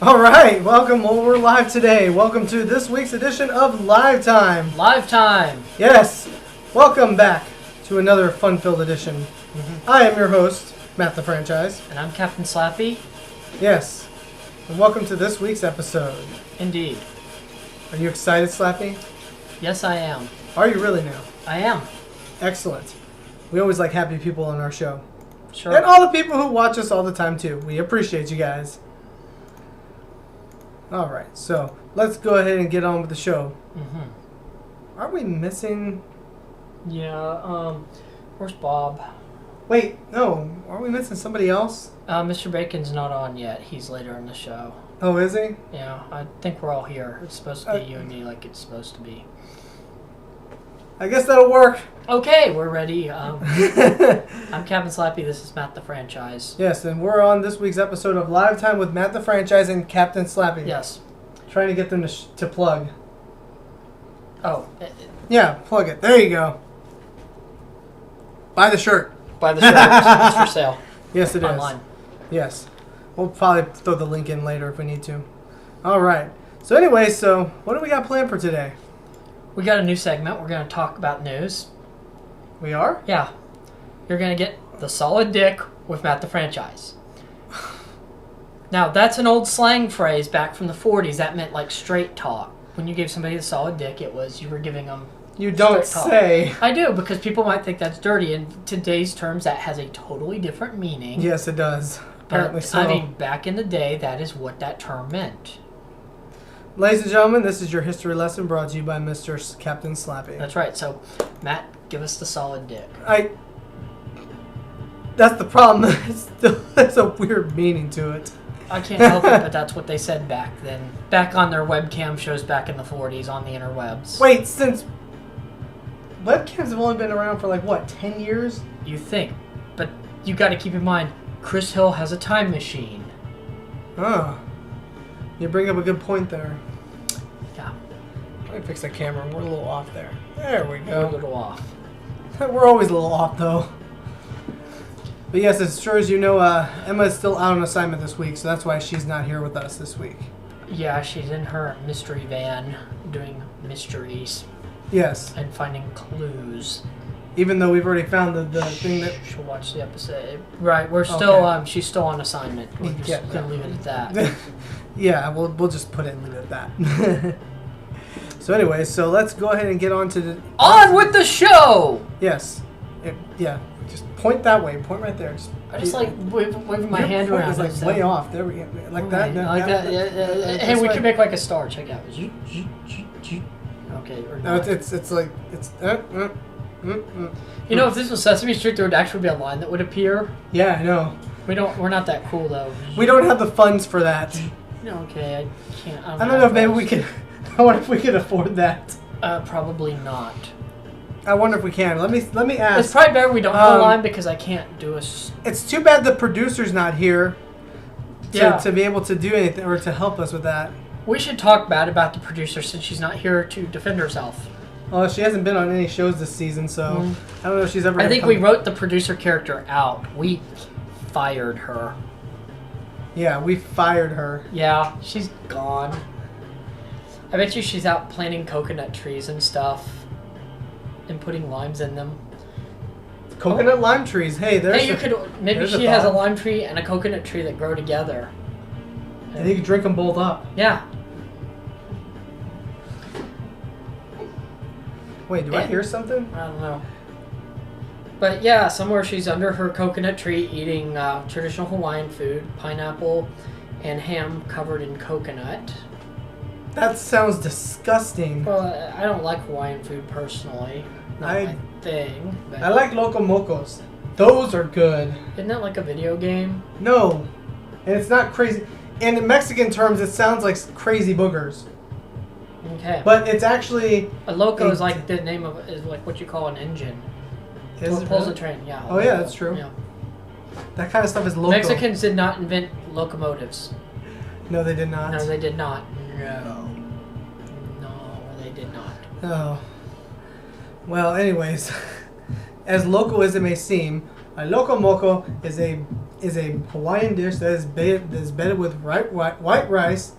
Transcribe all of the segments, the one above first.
All right, welcome. Well, we're live today. Welcome to this week's edition of Live Time. Live Time. Yes, welcome back to another fun-filled edition. I am your host, Matt the Franchise. And I'm Captain Slappy. Yes, and welcome to this week's episode. Indeed. Are you excited, Slappy? Yes, I am. Are you really now? I am. Excellent. We always like happy people on our show. Sure. And all the people who watch us all the time, too. We appreciate you guys. All right, so let's go ahead and get on with the show. Are we missing... Yeah, where's Bob? Wait, no. Are we missing somebody else? Mr. Bacon's not on yet. He's later in the show. Oh, is he? Yeah, I think we're all here. It's supposed to be you and me like it's supposed to be. I guess that'll work. Okay, we're ready. I'm Captain Slappy. This is Matt the Franchise. Yes, and we're on this week's episode of Live Time with Matt the Franchise and Captain Slappy. Yes. Trying to get them to plug. Oh. Yeah, plug it. There you go. Buy the shirt. Buy the shirt. It's for sale. Yes, it is. Online. Yes. We'll probably throw the link in later if we need to. All right. So anyway, what do we got planned for today? We got a new segment. We're going to talk about news. We are? Yeah. You're going to get the solid dick with Matt the Franchise. Now, that's an old slang phrase back from the 40s. That meant like straight talk. When you gave somebody the solid dick, it was you were giving them You don't straight talk. say. I do, because people might think that's dirty. In today's terms, that has a totally different meaning. Yes, it does. Apparently But, so. I mean, back in the day, that is what that term meant. Ladies and gentlemen, this is your history lesson brought to you by Mr. Captain Slappy. That's right. So, Matt, give us the solid dick. That's the problem. There's a weird meaning to it. I can't help it, but that's what they said back then. Back on their webcam shows back in the 40s on the interwebs. Wait, since webcams have only been around for like, what, 10 years? You think. But you got to keep in mind, Chris Hill has a time machine. Oh. You bring up a good point there. Yeah. Let me fix that camera. We're a little off there. There we We're a go. little off. We're always a little off, though. But yes, as sure as you know, Emma is still out on assignment this week, so that's why she's not here with us this week. Yeah, she's in her mystery van doing mysteries Yes. and finding clues. Even though we've already found the thing that... She'll watch the episode. Right, we're still, Okay. she's still on assignment. We're just Yeah. going to leave it at that. Yeah, we'll just put it and leave it at that. So anyway, so let's go ahead and get on to the... On with the show! Yes. Yeah. Just point that way. Point right there. I just like waving my Your hand point around. is like so- way off. There we go. Like that. Okay, like that. Yeah. Hey, we can make like a star. Check it out. Okay. Or No, not. it's like it's. You know, if this was Sesame Street, there would actually be a line that would appear. Yeah, I know. We're not that cool though. We don't have the funds for that. Okay, I can't. I don't know if maybe we could. I wonder if we could afford that. Probably not. I wonder if we can. Let me ask. It's probably better we don't have a line because I can't do a. It's too bad the producer's not here. Yeah. To be able to do anything or to help us with that. We should talk bad about the producer since she's not here to defend herself. Well, she hasn't been on any shows this season, so I don't know if she's ever. I think we wrote the producer character out. We fired her. Yeah, we fired her. Yeah, she's gone. I bet you she's out planting coconut trees and stuff. And putting limes in them. Coconut lime trees. Hey, there's. Hey, maybe there's she a has a thought. lime tree and a coconut tree that grow together. And you can drink them both up. Yeah. Wait, do I hear something? I don't know. But yeah, somewhere she's under her coconut tree eating traditional Hawaiian food, pineapple and ham covered in coconut. That sounds disgusting. Well, I don't like Hawaiian food personally. Not my thing. But I like Loco Mocos. Those are good. Isn't that like a video game? No. And it's not crazy. And in Mexican terms, it sounds like crazy boogers. Okay. But it's actually... A loco is like the name of is like what you call an engine. Is It it pulls really? a train. Yeah. Oh yeah, that's true. Yeah. That kind of stuff is loco. Mexicans did not invent locomotives. No, they did not. No, they did not. No. No, they did not. Oh. Well, anyways, as local as it may seem, a loco moco is a is a Hawaiian dish that is bedded with white rice,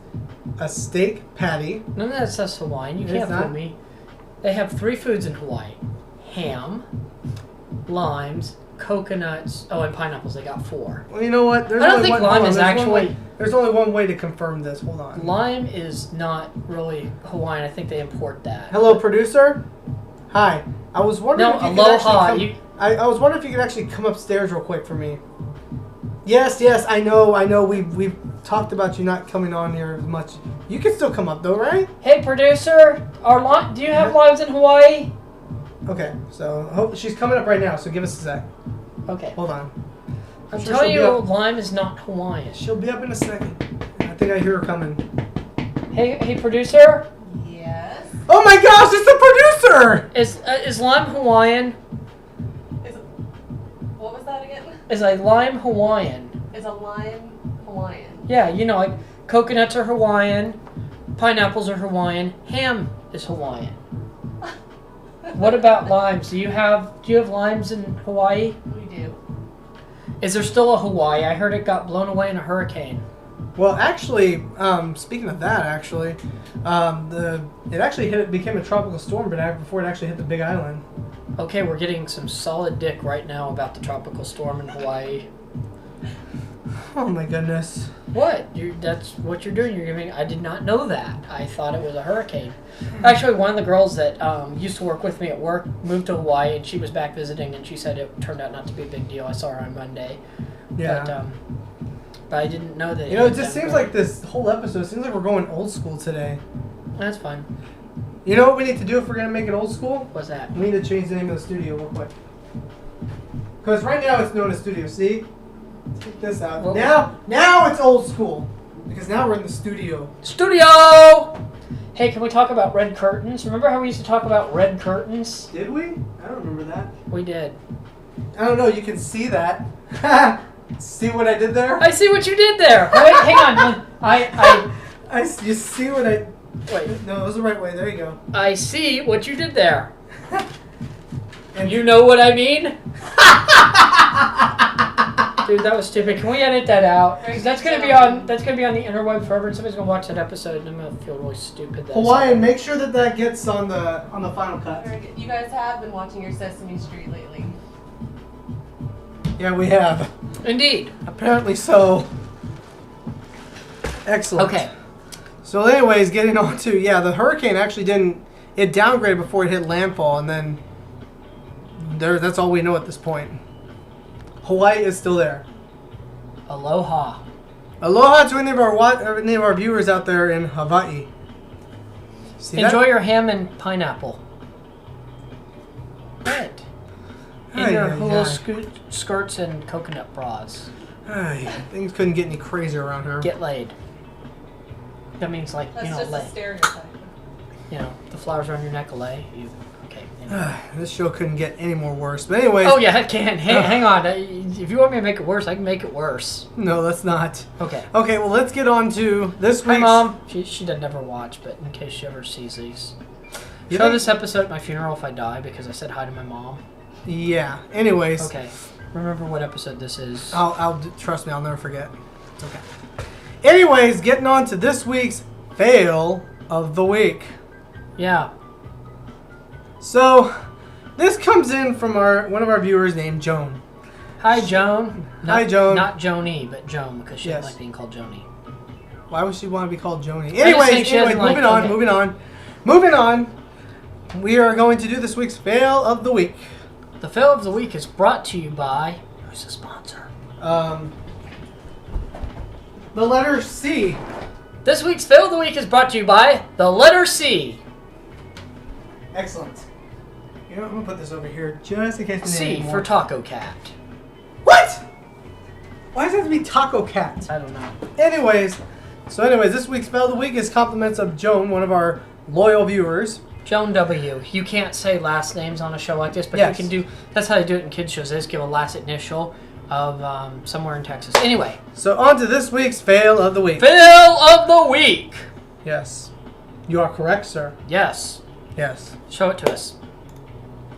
a steak patty. None of that says Hawaiian. You can't fool me. They have 3 foods in Hawaii: ham, limes, coconuts. Oh, and pineapples. They got 4. Well, you know what? I don't think lime is actually. There's only one way to confirm this. Hold on. Lime is not really Hawaiian. I think they import that. Hello, producer. Hi. I was wondering if you could actually come. I was wondering if you could actually come upstairs real quick for me. Yes, I know. We've talked about you not coming on here as much. You can still come up though, right? Hey, producer. Do you have limes in Hawaii? Okay, so she's coming up right now. So give us a sec. Okay. Hold on. I'm telling you, lime is not Hawaiian. She'll be up in a second. I think I hear her coming. Hey, producer. Yes. Oh my gosh, it's the producer! Is lime Hawaiian? What was that again? Is a lime Hawaiian? Is a lime Hawaiian? Yeah, like coconuts are Hawaiian, pineapples are Hawaiian, ham is Hawaiian. What about limes? Do you have limes in Hawaii? We do. Is there still a Hawaii? I heard it got blown away in a hurricane. Well, actually, speaking of that, it actually became a tropical storm, but before it actually hit the Big Island. Okay, we're getting some solid dick right now about the tropical storm in Hawaii. Oh my goodness. What? That's what you're doing. You're giving. I did not know that. I thought it was a hurricane. Actually, one of the girls that used to work with me at work moved to Hawaii, and she was back visiting, and she said it turned out not to be a big deal. I saw her on Monday. Yeah. But I didn't know that. It just seems like this whole episode seems like we're going old school today. That's fine. You know what we need to do if we're gonna make it old school? What's that? We need to change the name of the studio real quick. Because right now it's known as Studio C. Check this out. Well, now it's old school. Because now we're in the studio. Studio! Hey, can we talk about red curtains? Remember how we used to talk about red curtains? Did we? I don't remember that. We did. I don't know. You can see that. See what I did there? I see what you did there. Wait, hang on. You see what I... Wait. No, it was the right way. There you go. I see what you did there. And you know what I mean? Dude, that was stupid. Can we edit that out? Because that's gonna be on the interweb forever, and somebody's gonna watch that episode, and I'm gonna feel really stupid. Hawaiian, make sure that gets on the final cut. You guys have been watching your Sesame Street lately. Yeah, we have. Indeed. Apparently so. Excellent. Okay. So anyways, getting on to, the hurricane actually it downgraded before it hit landfall, and then that's all we know at this point. Hawaii is still there. Aloha. Aloha to any of our viewers out there in Hawaii. Enjoy your ham and pineapple. Right. In your hula skirts and coconut bras. Things couldn't get any crazier around here. Get laid. That means That's just a stereotype. The flowers around your neck lay. Okay. This show couldn't get any more worse. But anyways. Oh yeah, it can. Hang on. If you want me to make it worse, I can make it worse. No, that's not. Okay. Okay, well let's get on to this week's... Hi, Mom. She doesn't ever watch, but in case she ever sees these. Show this episode at my funeral if I die because I said hi to my mom. Yeah. Anyways. Okay. Remember what episode this is. I'll trust me, I'll never forget. It's okay. Anyways, getting on to this week's fail of the week. Yeah. So, this comes in from one of our viewers named Joan. Hi, Joan. Hi, Joan. Not Joni, but Joan, because she doesn't like being called Joni. Why would she want to be called Joni? Anyways, moving on. We are going to do this week's fail of the week. The fail of the week is brought to you by... Who's the sponsor? The letter C. This week's fail of the week is brought to you by the letter C. Excellent. You know, I'm going to put this over here just in case we need C for Taco Cat. What? Why does it have to be Taco Cat? I don't know. Anyways, this week's fail of the week is compliments of Joan, one of our loyal viewers. Joan W. You can't say last names on a show like this, but you can do... That's how they do it in kids shows. They just give a last initial of somewhere in Texas. Anyway. So on to this week's fail of the week. Fail of the week! Yes. You are correct, sir. Yes. Yes. Show it to us.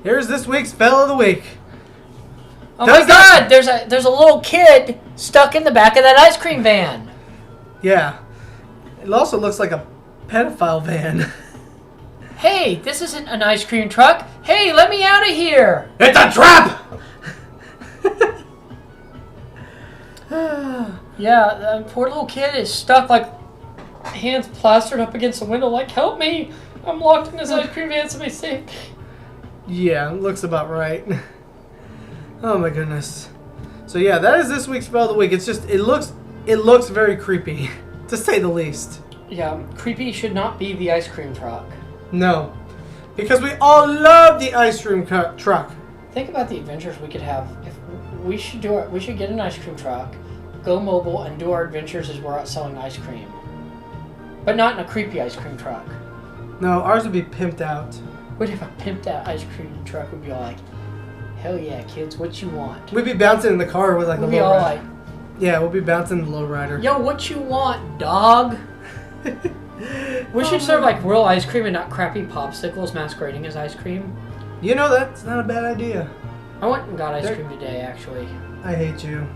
Here's this week's fail of the week. Oh my God! There's a little kid stuck in the back of that ice cream van. Yeah. It also looks like a pedophile van. Hey, this isn't an ice cream truck. Hey, let me out of here. It's a trap! Yeah, the poor little kid is stuck, like, hands plastered up against the window, like, help me. I'm locked in this ice cream van, somebody save me. Yeah, looks about right. Oh my goodness. So yeah, that is this week's Spell of the Week. It's just, it looks very creepy, to say the least. Yeah, creepy should not be the ice cream truck. No. Because we all love the ice cream truck. Think about the adventures we could have. If we should get an ice cream truck, go mobile, and do our adventures as we're out selling ice cream. But not in a creepy ice cream truck. No, ours would be pimped out. What if a pimped out ice cream truck would be all like, hell yeah, kids, what you want? We'd be bouncing in the car with like We'd the be all lowrider. like, Yeah, we'll be bouncing the lowrider. yo, what you want, dog? We should serve like real ice cream and not crappy popsicles masquerading as ice cream. You know, that's not a bad idea. I went and got ice cream today, actually. I hate you.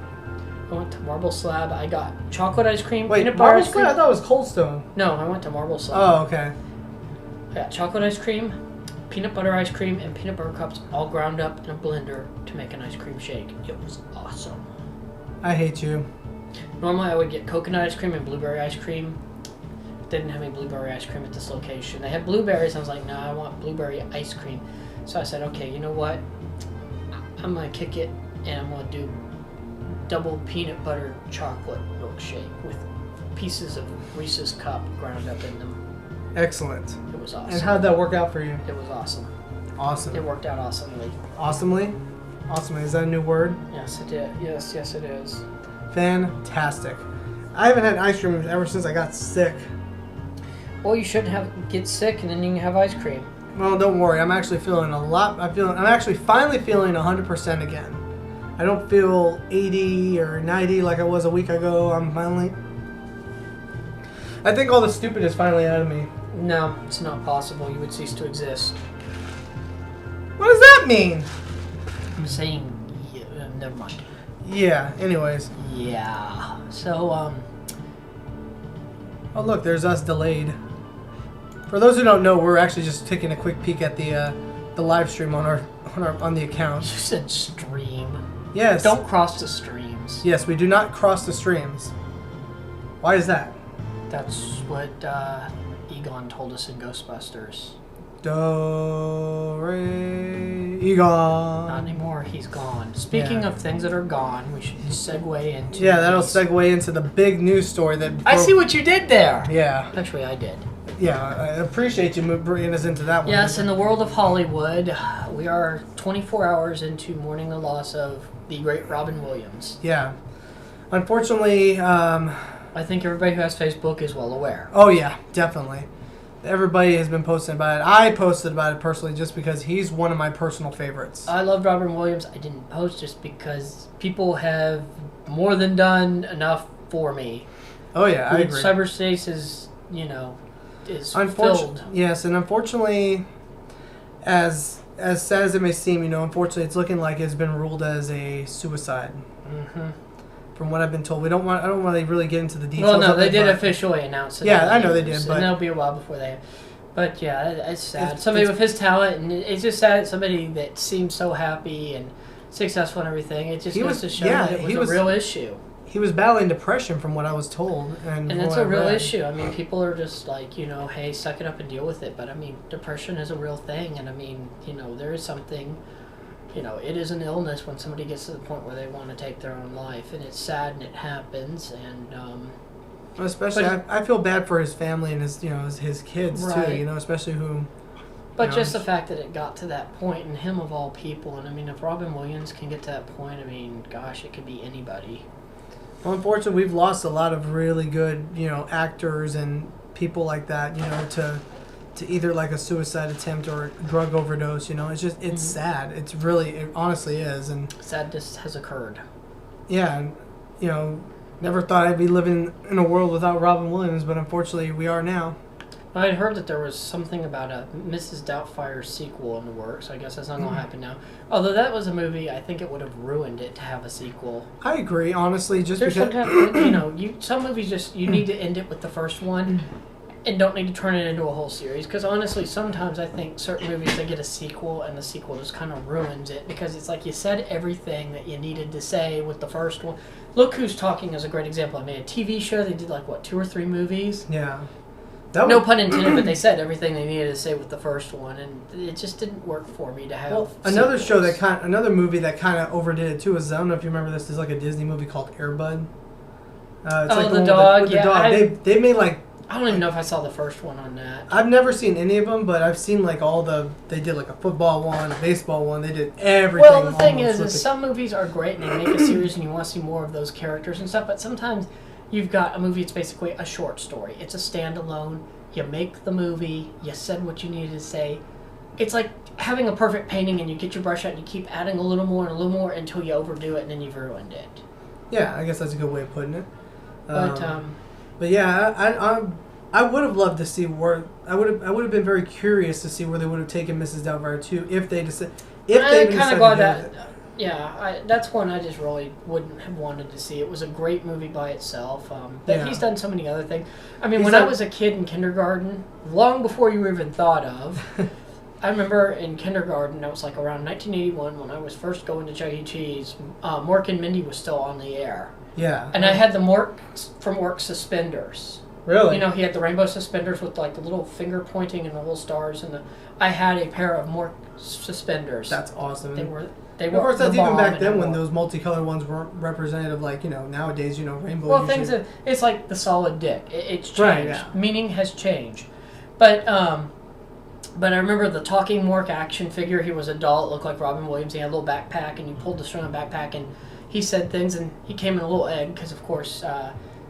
I went to Marble Slab. I got chocolate ice cream. Wait, peanut butter Marble ice cream. Slab? I thought it was Cold Stone. No, I went to Marble Slab. Oh, okay. I got chocolate ice cream, peanut butter ice cream, and peanut butter cups all ground up in a blender to make an ice cream shake. It was awesome. I hate you. Normally, I would get coconut ice cream and blueberry ice cream. Didn't have any blueberry ice cream at this location. They had blueberries. I was like, no, I want blueberry ice cream. So I said, okay, you know what? I'm going to kick it, and I'm going to do double peanut butter chocolate milkshake with pieces of Reese's Cup ground up in them. Excellent. It was awesome. And how'd that work out for you? It was awesome. Awesome. It worked out awesomely. Awesomely? Awesomely. Is that a new word? Yes, it did. Yes, it is. Fantastic. I haven't had ice cream ever since I got sick. Well, you shouldn't get sick and then you can have ice cream. Well, don't worry. I'm actually feeling I'm actually finally feeling 100% again. I don't feel 80 or 90 like I was a week ago. I think all the stupid is finally out of me. No, it's not possible. You would cease to exist. What does that mean? I'm saying, never mind. Yeah, anyways. Yeah. So, Oh, look, there's us delayed. For those who don't know, we're actually just taking a quick peek at the live stream on the account. You said stream. Yes. Don't cross the streams. Yes, we do not cross the streams. Why is that? That's what Egon told us in Ghostbusters. Egon. Not anymore. He's gone. Speaking of things that are gone, we should segue into. Yeah, that'll segue into the big news story that. I see what you did there. Yeah. Actually, I did. Yeah, I appreciate you bringing us into that one. Yes, in the world of Hollywood, we are 24 hours into mourning the loss of the great Robin Williams. Yeah. Unfortunately, I think everybody who has Facebook is well aware. Oh, yeah, definitely. Everybody has been posting about it. I posted about it personally just because he's one of my personal favorites. I love Robin Williams. I didn't post just because people have more than done enough for me. Oh, yeah, I agree. Cyberspace is, is filled. Yes, and unfortunately, as sad as it may seem, unfortunately, it's looking like it's been ruled as a suicide. Mm-hmm. From what I've been told, I don't want to really get into the details. Well, no, of they it, did but officially announce it. Yeah, I know they did, but and it'll be a while before they. But yeah, it's sad. Somebody it's, with his talent, and it's just sad. Somebody that seems so happy and successful and everything. It just goes to show that it was a real issue. He was battling depression, from what I was told, and it's a real issue. I mean, people are just like, hey, suck it up and deal with it. But I mean, depression is a real thing, and I mean, there is something. It is an illness when somebody gets to the point where they want to take their own life, and it's sad and it happens. And especially, I feel bad for his family and his kids right. too. Especially who. But just the fact that it got to that point, and him of all people, and I mean, if Robin Williams can get to that point, I mean, gosh, it could be anybody. Well, unfortunately, we've lost a lot of really good, actors and people like that, to either like a suicide attempt or a drug overdose. It's just it's sad. It honestly is, and sadness has occurred. Yeah, and never thought I'd be living in a world without Robin Williams, but unfortunately, we are now. I had heard that there was something about a Mrs. Doubtfire sequel in the works. I guess that's not going to happen now. Although that was a movie, I think it would have ruined it to have a sequel. I agree, honestly. Just There's because sometimes, some movies you need to end it with the first one, and don't need to turn it into a whole series. Because honestly, sometimes I think certain movies, they get a sequel, and the sequel just kind of ruins it. Because it's like you said everything that you needed to say with the first one. Look Who's Talking is a great example. I made a TV show. They did 2 or 3 movies. Yeah. No pun intended, but they said everything they needed to say with the first one, and it just didn't work for me to have. Well, another movie that kind of overdid it too is, I don't know if you remember this. There's a Disney movie called Air Bud. It's the dog. With the dog. They made I don't even know if I saw the first one on that. I've never seen any of them, but I've seen they did a football one, a baseball one. They did everything. Well, the thing is some movies are great and they make a series and you want to see more of those characters and stuff, but sometimes you've got a movie, it's basically a short story. It's a standalone. You make the movie. You said what you needed to say. It's like having a perfect painting and you get your brush out and you keep adding a little more and a little more until you overdo it and then you've ruined it. Yeah, I guess that's a good way of putting it. But yeah, I would have loved to see where I would have been very curious to see where they would have taken Mrs. Doubtfire 2 if they decided. That's one I just really wouldn't have wanted to see. It was a great movie by itself. But he's done so many other things. I mean, I was a kid in kindergarten, long before you were even thought of, I remember in kindergarten, it was around 1981 when I was first going to Chuck E. Cheese, Mork and Mindy was still on the air. Yeah. And I had the Mork from Mork suspenders. Really? He had the rainbow suspenders with the little finger pointing and the little stars, and I had a pair of Mork suspenders. That's awesome. They were. Of course, that's even back then when those multicolored ones weren't representative. Nowadays, rainbow. Well, it's like the solid dick. It's changed. Right, yeah. Meaning has changed, but I remember the talking Mork action figure. He was a doll. It looked like Robin Williams. He had a little backpack, and you pulled the string on the backpack, and he said things, and he came in a little egg because, of course.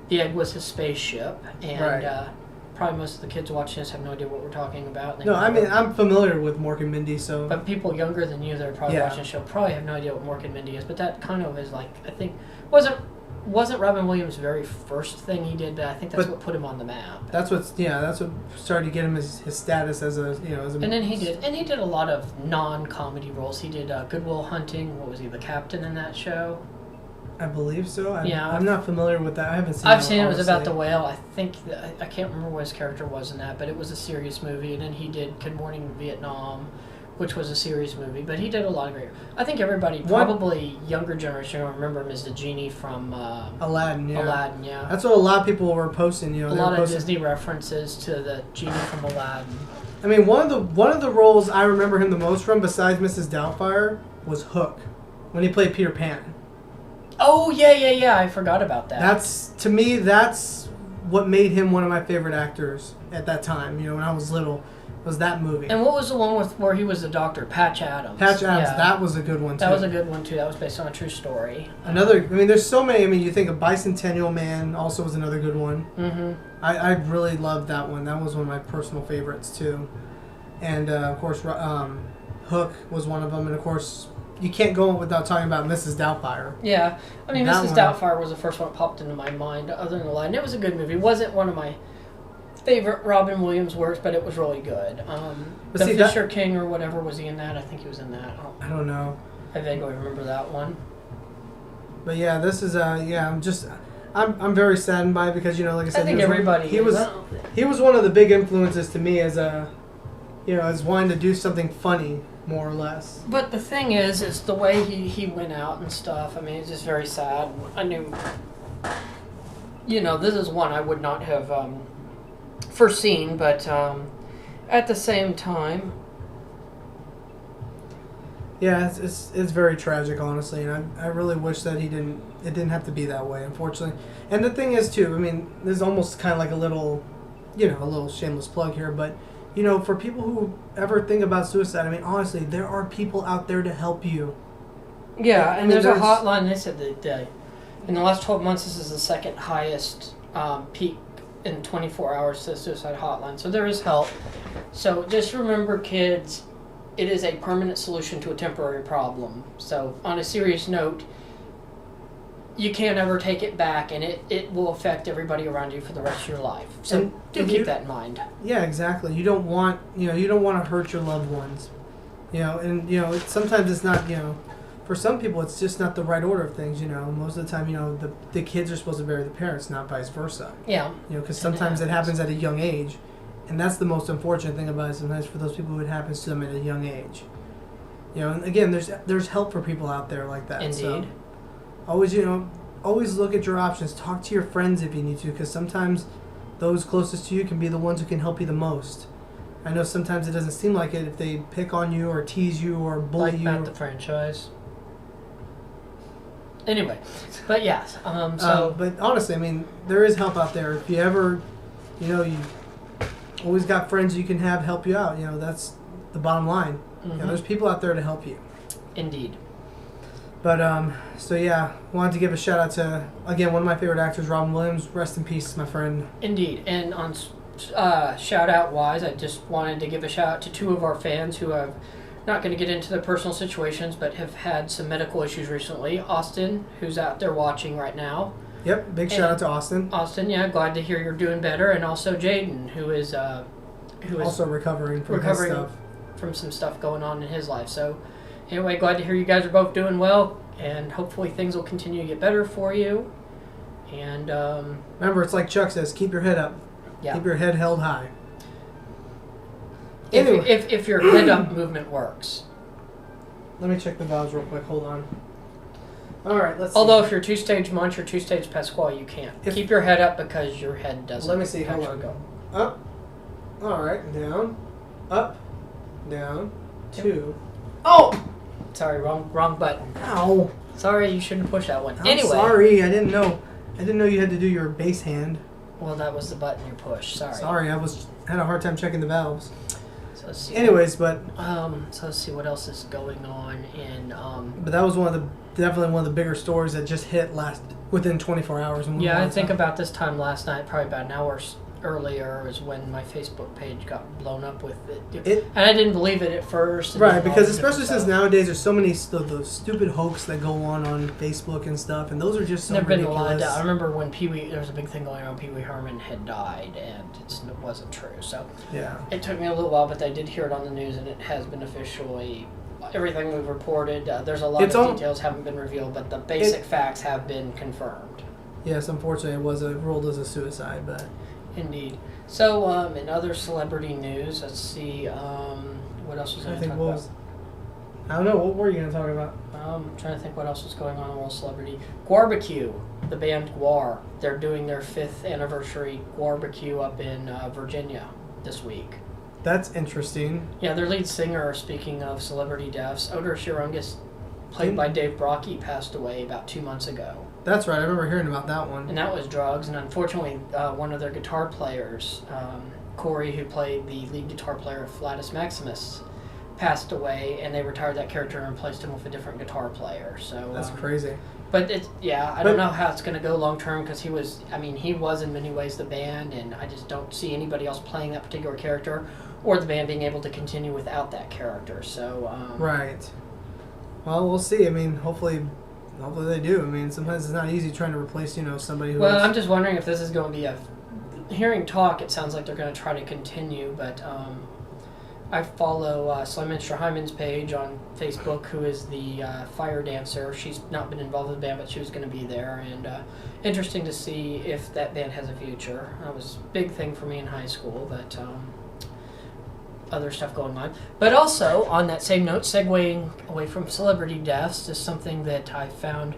The egg was his spaceship, and probably most of the kids watching this have no idea what we're talking about. No, I mean, I'm familiar with Mork and Mindy, so... But people younger than you that are probably watching the show probably have no idea what Mork and Mindy is, but that kind of is I think... Wasn't Robin Williams' very first thing he did, but I think that's what put him on the map. That's what started to get him his status as a... And then he did a lot of non-comedy roles. He did Good Will Hunting. What was he, the captain in that show? I believe so. I'm not familiar with that. I haven't seen it. I've seen it. It was about the whale. I think I can't remember what his character was in that, but it was a serious movie. And then he did Good Morning Vietnam, which was a serious movie. But he did a lot of great. I think everybody, probably younger generation, will remember him as the genie from Aladdin. Yeah. Aladdin, yeah. That's what a lot of people were posting. A lot of Disney references to the genie from Aladdin. I mean, one of the roles I remember him the most from, besides Mrs. Doubtfire, was Hook, when he played Peter Pan. Oh, yeah. I forgot about that. That's what made him one of my favorite actors at that time. When I was little, was that movie. And what was the one where he was the doctor? Patch Adams. That was a good one, too. That was a good one, too. That was based on a true story. There's so many. I mean, you think of Bicentennial Man also was another good one. Mm-hmm. I really loved that one. That was one of my personal favorites, too. And, of course, Hook was one of them. And, of course... You can't go without talking about Mrs. Doubtfire. Yeah. I mean, Mrs. Doubtfire was the first one that popped into my mind, other than Aladdin. It was a good movie. It wasn't one of my favorite Robin Williams works, but it was really good. Fisher King or whatever, was he in that? I think he was in that. I don't know. I vaguely remember that one. But yeah, this is, I'm very saddened by it because, like I said, I think everybody he was one of the big influences to me as as wanting to do something funny. More or less. But the thing is the way he went out and stuff. I mean, it's just very sad. I knew, this is one I would not have foreseen, but at the same time... Yeah, it's very tragic, honestly, and I really wish that it didn't have to be that way, unfortunately. And the thing is, too, I mean, there's almost kind of like a little shameless plug here, but... for people who ever think about suicide, I mean, honestly, there are people out there to help you. Yeah, and there's a hotline. They said that in the last 12 months, this is the second highest peak in 24 hours to the suicide hotline. So there is help. So just remember, kids, it is a permanent solution to a temporary problem. So on a serious note, you can't ever take it back, and it will affect everybody around you for the rest of your life. So keep that in mind. Yeah, exactly. You don't want to hurt your loved ones. Sometimes it's not, for some people it's just not the right order of things. Most of the time, the kids are supposed to bury the parents, not vice versa. Yeah. Because sometimes it happens at a young age, and that's the most unfortunate thing about it. Sometimes for those people who it happens to them at a young age. And again, there's help for people out there like that. Indeed. So always look at your options. Talk to your friends if you need to, because sometimes those closest to you can be the ones who can help you the most. I know sometimes it doesn't seem like it if they pick on you or tease you or bully you. Like the franchise. Anyway, but yes. But honestly, there is help out there. If you ever, you always got friends you can have help you out. That's the bottom line. Mm-hmm. There's people out there to help you. Indeed. But, wanted to give a shout out to, again, one of my favorite actors, Robin Williams. Rest in peace, my friend. Indeed. And on shout out wise, I just wanted to give a shout out to two of our fans who have, not going to get into their personal situations, but have had some medical issues recently. Austin, who's out there watching right now. Yep, big shout out to Austin. Austin, yeah, glad to hear you're doing better. And also Jaden, who is also recovering from his stuff. From some stuff going on in his life. So anyway, glad to hear you guys are both doing well, and hopefully things will continue to get better for you. And remember, it's like Chuck says, keep your head up. Yeah. Keep your head held high. If your head up movement works. Let me check the valves real quick. Hold on. All right, let's see. Although if you're two-stage Munch or two-stage Pasquale, you can't. Keep your head up because your head doesn't. Let me see. Hold on. Go. Up. All right. Down. Up. Down. 2. Oh! Sorry, wrong button. Ow. Sorry, you shouldn't push that one. I'm sorry. I didn't know you had to do your bass hand. Well, that was the button you pushed. Sorry, I had a hard time checking the valves. So let's see. Anyways, so let's see what else is going on in. But that was definitely one of the bigger stories that just hit within 24 hours. Yeah, I think about this time last night, probably about an hour earlier, is when my Facebook page got blown up with it. And I didn't believe it at first. Right, because especially since nowadays there's so many those stupid hoax that go on Facebook and stuff, and those are just so ridiculous. Been a lot of doubt. I remember when there was a big thing going on, Pee Wee Herman had died, and it wasn't true. So yeah, it took me a little while, but I did hear it on the news, and it has been officially. Everything we've reported, there's a lot of details haven't been revealed, but the basic facts have been confirmed. Yes, unfortunately, it was ruled as a suicide, but. Indeed. So, in other celebrity news, let's see, what else was I going to talk about? I don't know, what were you going to talk about? I'm trying to think what else was going on in World Celebrity. Guarbecue, the band Guar, they're doing their 5th anniversary Guarbecue up in Virginia this week. That's interesting. Yeah, their lead singer, speaking of celebrity deaths, Odor Shirungus, played by Dave Brockie, passed away about 2 months ago. That's right. I remember hearing about that one. And that was drugs. And unfortunately, one of their guitar players, Corey, who played the lead guitar player of Flatus Maximus, passed away, and they retired that character and replaced him with a different guitar player. So that's crazy. But I don't know how it's going to go long term, because he was in many ways the band, and I just don't see anybody else playing that particular character, or the band being able to continue without that character. So right. Well, we'll see. Hopefully they do. Sometimes it's not easy trying to replace, somebody who... Well, I'm just wondering if this is going to be hearing talk, it sounds like they're going to try to continue, but I follow Slyminster Hyman's page on Facebook, who is the fire dancer. She's not been involved with the band, but she was going to be there, and interesting to see if that band has a future. That was a big thing for me in high school, but... other stuff going on. But also, on that same note, segueing away from celebrity deaths to something that I found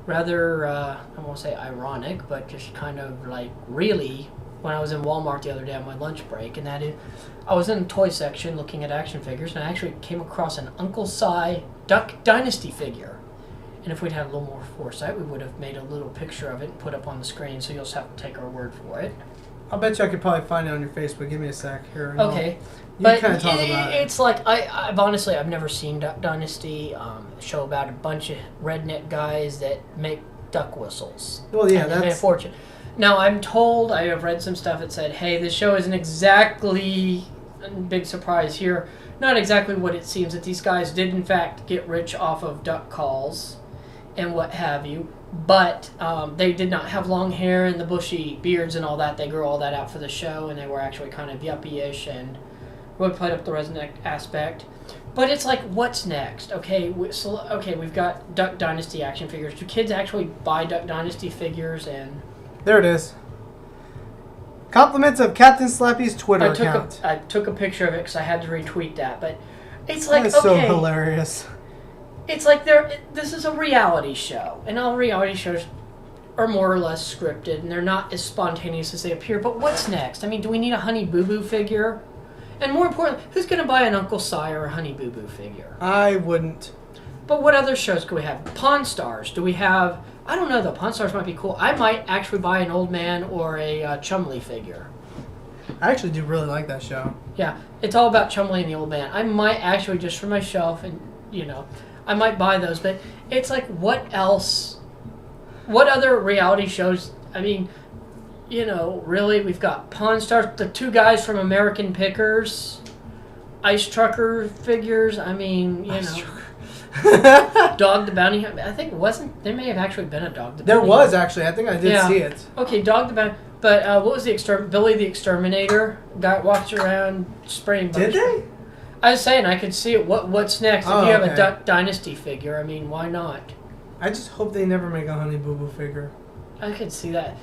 rather, I won't say ironic, but just kind of really, when I was in Walmart the other day on my lunch break, and that is, I was in the toy section looking at action figures, and I actually came across an Uncle Si Duck Dynasty figure. And if we'd had a little more foresight, we would have made a little picture of it and put up on the screen, so you'll just have to take our word for it. I'll bet you I could probably find it on your Facebook. Give me a sec here. Okay. You kind of talk about it. It's like, I've honestly, I've never seen Duck Dynasty, a show about a bunch of redneck guys that make duck whistles. Well, yeah, that's... made a fortune. Now, I'm told, I have read some stuff that said, hey, this show isn't exactly, big surprise here, not exactly what it seems, that these guys did in fact get rich off of duck calls. and what have you. But they did not have long hair and the bushy beards and all that. They grew all that out for the show, and they were actually kind of yuppie-ish and really played up the redneck aspect. But it's like, what's next? Okay, we've got Duck Dynasty action figures. Do kids actually buy Duck Dynasty figures? And there it is. Compliments of Captain Slappy's Twitter account. I took a picture of it because I had to retweet that. But it's like, that is so hilarious. It's like this is a reality show, and all reality shows are more or less scripted, and they're not as spontaneous as they appear. But what's next? I mean, do we need a Honey Boo Boo figure? And more importantly, who's going to buy an Uncle Si or a Honey Boo Boo figure? I wouldn't. But what other shows do we have? Pawn Stars. Do we have... I don't know, though. Pawn Stars might be cool. I might actually buy an Old Man or a Chumley figure. I actually do really like that show. Yeah, it's all about Chumley and the Old Man. I might actually, just for myself, and, I might buy those. But it's like, what else? What other reality shows? I mean... really, we've got Pawn Stars, the two guys from American Pickers, Ice Trucker figures. I mean, Dog the Bounty Hunter. I think there may have actually been a Dog the Bounty Hunter. There was, actually. I think I did see it. Okay, Dog the Bounty. But what was Billy the Exterminator? Guy walks around spraying bugs. Did they? I was saying, I could see it. What's next? If you have a Duck Dynasty figure, I mean, why not? I just hope they never make a Honey Boo Boo figure. I could see that.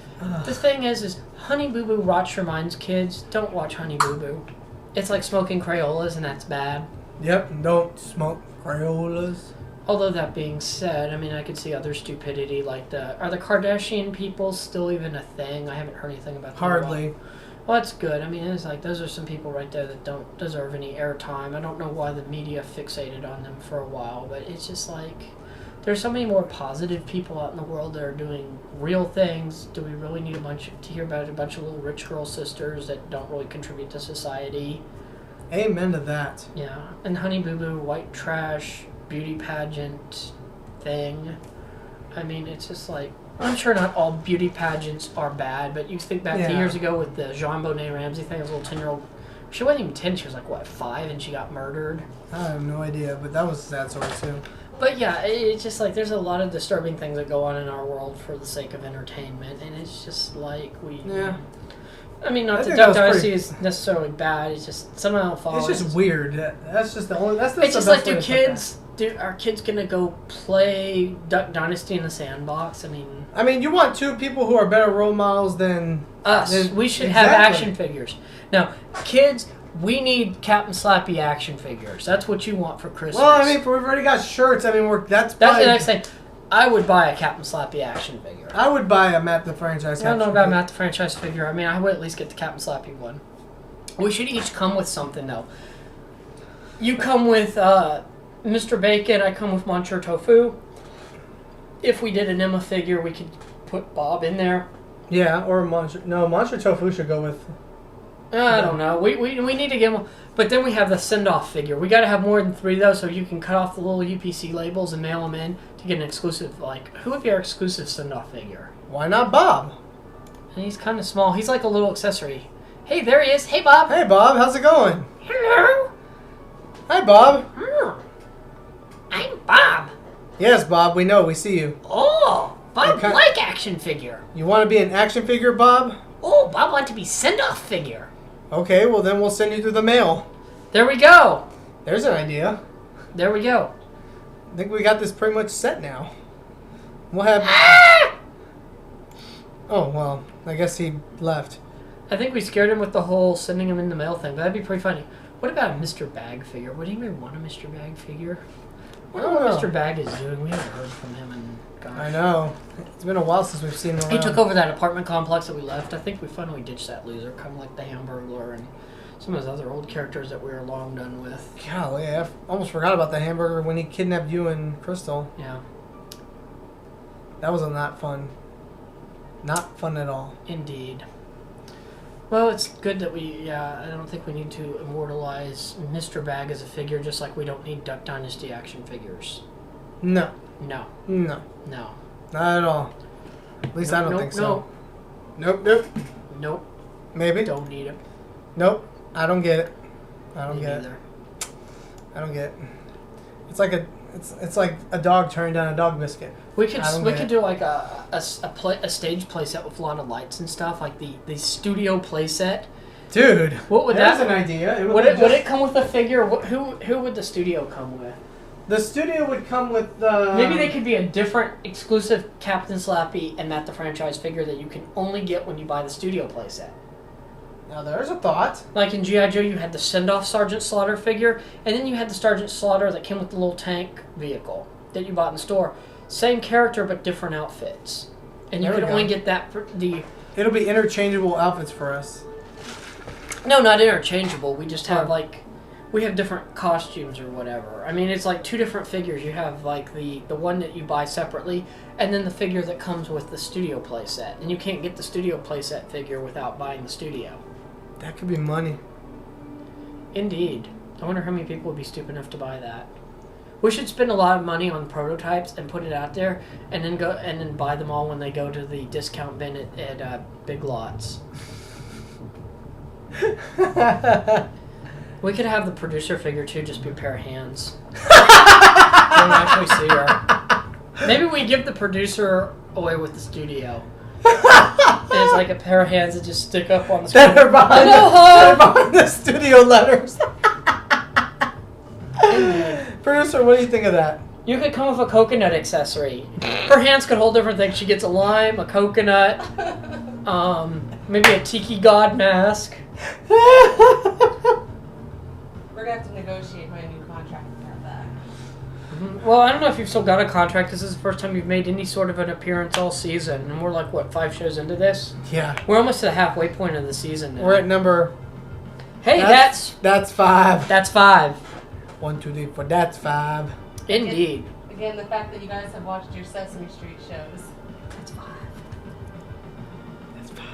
The thing is Honey Boo Boo reminds kids, don't watch Honey Boo Boo. It's like smoking Crayolas, and that's bad. Yep, don't smoke Crayolas. Although that being said, I mean, I could see other stupidity like are the Kardashian people still even a thing? I haven't heard anything about them. Hardly. Well, that's good. I mean, it's like those are some people right there that don't deserve any airtime. I don't know why the media fixated on them for a while, but it's just like... There's so many more positive people out in the world that are doing real things. Do we really need to hear about a bunch of little rich girl sisters that don't really contribute to society? Amen to that. Yeah. And Honey Boo Boo, white trash, beauty pageant thing. I mean, it's just like... I'm sure not all beauty pageants are bad, but you think back to years ago with the Jean Bonnet Ramsey thing, as a little 10-year-old... She wasn't even 10, she was like, 5, and she got murdered? I have no idea, but that was a sad story, too. But yeah, it's just like there's a lot of disturbing things that go on in our world for the sake of entertainment, and it's just like I mean, not that Duck Dynasty is necessarily bad. It's just somehow follows. It's just weird. That's just the only. It's just like, are kids gonna go play Duck Dynasty in the sandbox? I mean, you want two people who are better role models than us. We should have action figures. Now, kids. We need Captain Slappy action figures. That's what you want for Christmas. Well, I mean, we've already got shirts. I mean, that's the next thing. I would buy a Captain Slappy action figure. I would buy a Matt the Franchise. I don't know about Matt the Franchise figure. I mean, I would at least get the Captain Slappy one. We should each come with something, though. You come with Mr. Bacon. I come with Monster Tofu. If we did an Emma figure, we could put Bob in there. Yeah, or Monster. No, Monster Tofu should go with... I don't know. We need to get one. But then we have the send-off figure. We got to have more than 3, though, so you can cut off the little UPC labels and mail them in to get an exclusive, like... Who would be our exclusive send-off figure? Why not Bob? And he's kind of small. He's like a little accessory. Hey, there he is. Hey, Bob. Hey, Bob. How's it going? Hello. Hi, Bob. I'm Bob. Yes, Bob. We know. We see you. Oh, Bob like action figure. You want to be an action figure, Bob? Oh, Bob wants to be send-off figure. Okay, well then we'll send you through the mail. There we go. There's an idea. There we go. I think we got this pretty much set now. We'll have... Oh, well, I guess he left. I think we scared him with the whole sending him in the mail thing, but that'd be pretty funny. What about a Mr. Bag figure? Would anybody want a Mr. Bag figure? I wonder what Mr. Bag is doing. We haven't heard from him in... Gosh. I know. It's been a while since we've seen him around. He took over that apartment complex that we left. I think we finally ditched that loser, kind of like the Hamburglar and some of those other old characters that we were long done with. Golly, I almost forgot about the Hamburger when he kidnapped you and Crystal. Yeah. That was not fun. Not fun at all. Indeed. Well, it's good that I don't think we need to immortalize Mr. Bag as a figure, just like we don't need Duck Dynasty action figures. No. No. No. No. Not at all. At least I don't think so. Nope. Nope. Nope. Maybe. Don't need it. Nope. I don't get it. I don't Me get neither. it. I don't get it. It's like It's like a dog turning down a dog biscuit. We could do like a stage playset with a lot of lights and stuff, like the studio playset. Dude, what would that's an idea. Would it come with a figure? Who would the studio come with? The studio would come with maybe they could be a different exclusive Captain Slappy and Matt the Franchise figure that you can only get when you buy the studio playset. Now there's a thought. Like in G.I. Joe, you had the send-off Sergeant Slaughter figure, and then you had the Sergeant Slaughter that came with the little tank vehicle that you bought in the store. Same character, but different outfits. And you could only get that for the... It'll be interchangeable outfits for us. No, not interchangeable. We just have, like... We have different costumes or whatever. I mean, it's like two different figures. You have, like, the one that you buy separately, and then the figure that comes with the studio playset. And you can't get the studio playset figure without buying the studio. That could be money. Indeed. I wonder how many people would be stupid enough to buy that. We should spend a lot of money on prototypes and put it out there, and then buy them all when they go to the discount bin at Big Lots. We could have the producer figure too, just be a pair of hands. Don't actually see her. Maybe we give the producer away with the studio. And it's like a pair of hands that just stick up on the screen. They're behind the studio letters. Producer, what do you think of that? You could come with a coconut accessory. Her hands could hold different things. She gets a lime, a coconut, maybe a tiki god mask. We're going to have to negotiate my new contract about that. Well, I don't know if you've still got a contract. This is the first time you've made any sort of an appearance all season. And we're like, what, 5 shows into this? Yeah. We're almost to the halfway point of the season now. We're at number... Hey, that's 5. That's 5. 1, 2, 3, 4. That's 5. Indeed. Again, the fact that you guys have watched your Sesame Street shows. That's 5. That's 5.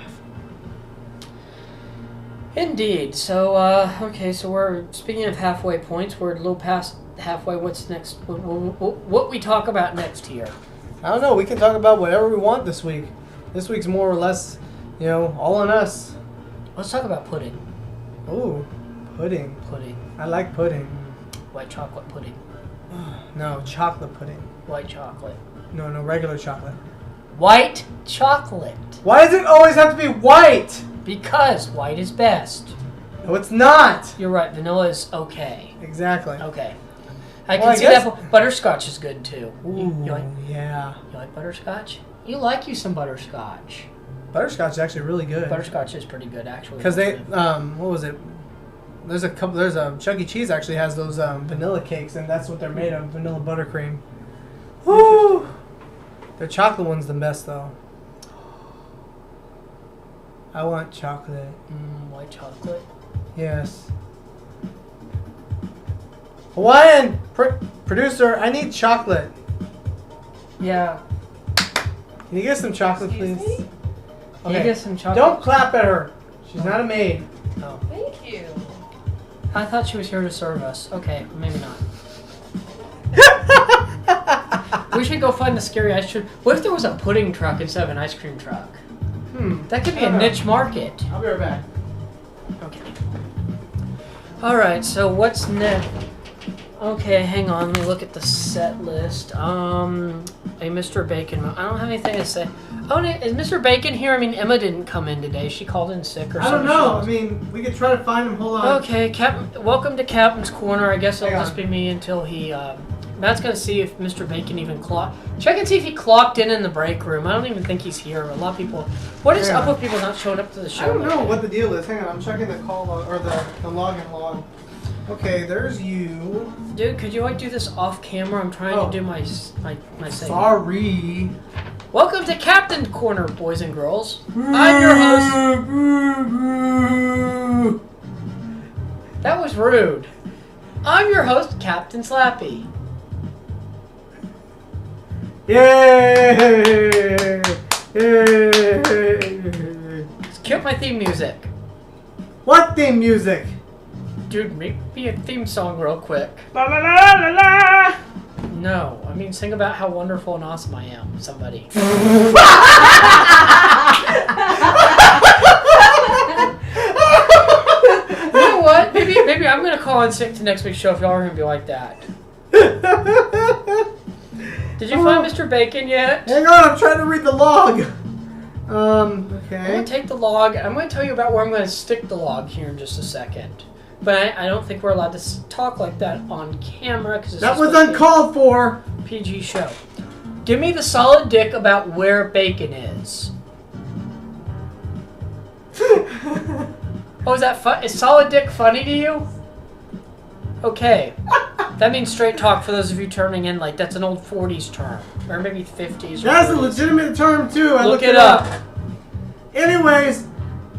Indeed. So, okay, so we're, speaking of halfway points, we're a little past halfway. What's next? What we talk about next here? I don't know. We can talk about whatever we want this week. This week's more or less, all on us. Let's talk about pudding. Ooh, pudding. Pudding. I like pudding. White chocolate pudding. No, chocolate pudding. White chocolate. No, regular chocolate. White chocolate. Why does it always have to be white? Because white is best. No, it's not. You're right. Vanilla is okay. Exactly. Okay. I can see that. Butterscotch is good too. Ooh, you like, yeah. You like butterscotch? You like you some butterscotch. Butterscotch is actually really good. Butterscotch is pretty good, actually. Because they, what was it? There's a Chuck E. Cheese actually has those vanilla cakes, and that's what they're made of, vanilla buttercream. Woo! The chocolate one's the best, though. I want chocolate. White chocolate? Yes. Hawaiian! Producer, I need chocolate. Yeah. Can you get some chocolate, please? Okay. Can you get some chocolate? Don't clap at her. She's not a maid. Oh. Thank you. I thought she was here to serve us. Okay, maybe not. We should go find the scary ice cream. What if there was a pudding truck instead of an ice cream truck? That could be a niche market. I'll be right back. Okay. Alright, so what's next? Okay, hang on. Let me look at the set list. A Mr. Bacon. I don't have anything to say. Oh, is Mr. Bacon here? I mean, Emma didn't come in today. She called in sick or something. I don't know. I mean, we could try to find him. Hold on. Okay, welcome to Captain's Corner. I guess it'll just be me until he... Matt's going to see if Mr. Bacon even clocked... Check and see if he clocked in the break room. I don't even think he's here. A lot of people... What is up with people not showing up to the show? I don't know what the deal is. Hang on. I'm checking the call log, or the login log. Okay, there's you. Dude, could you do this off camera? I'm trying to do my segment. Sorry. Welcome to Captain Corner, boys and girls. I'm your host. That was rude. I'm your host, Captain Slappy. Yay! Yay! Let's cue up my theme music. What theme music? Dude, make me a theme song real quick. La la la la la! No, I mean sing about how wonderful and awesome I am. Somebody. You know what? Maybe I'm gonna call in sick to next week's show if y'all are gonna be like that. Did you find Mr. Bacon yet? Hang on, I'm trying to read the log. Okay. I'm going to take the log. I'm going to tell you about where I'm going to stick the log here in just a second. But I don't think we're allowed to talk like that on camera. Cause that was uncalled for. PG show. Give me the solid dick about where Bacon is. Oh, is that fun? Is solid dick funny to you? Okay. That means straight talk for those of you turning in. Like, that's an old 40s term. Or maybe 50s. That's a legitimate term, too. I looked it up. Anyways,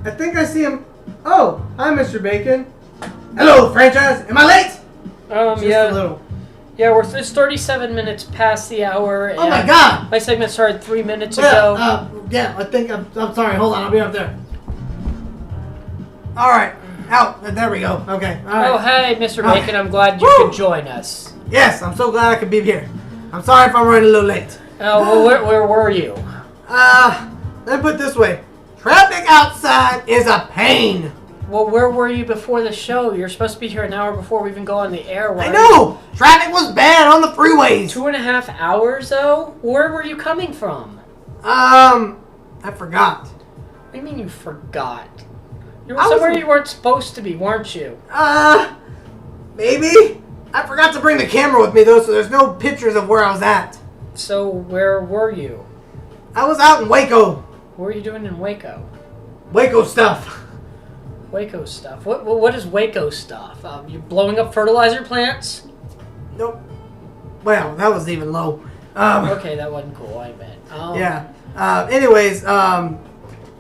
I think I see him. Oh, hi, Mr. Bacon. Hello, Franchize. Am I late? Just a little. Yeah, it's 37 minutes past the hour. Oh, my God. My segment started 3 minutes ago. Yeah, I think I'm sorry. Hold on. I'll be up there. All right. Out. There we go. Okay. All right. Oh, hey, Mr. Bacon. I'm glad you could join us. Yes, I'm so glad I could be here. I'm sorry if I'm running a little late. Oh, well, where were you? Let me put it this way. Traffic outside is a pain. Well, where were you before the show? You're supposed to be here an hour before we even go on the air. I know! Traffic was bad on the freeways. 2.5 hours, though? Where were you coming from? I forgot. What do you mean you forgot? You were somewhere you weren't supposed to be, weren't you? Maybe. I forgot to bring the camera with me, though, so there's no pictures of where I was at. So, where were you? I was out in Waco. What were you doing in Waco? Waco stuff. Waco stuff. What is Waco stuff? You blowing up fertilizer plants? Nope. Well, that was even low. Okay, that wasn't cool. I bet. Yeah. Anyways,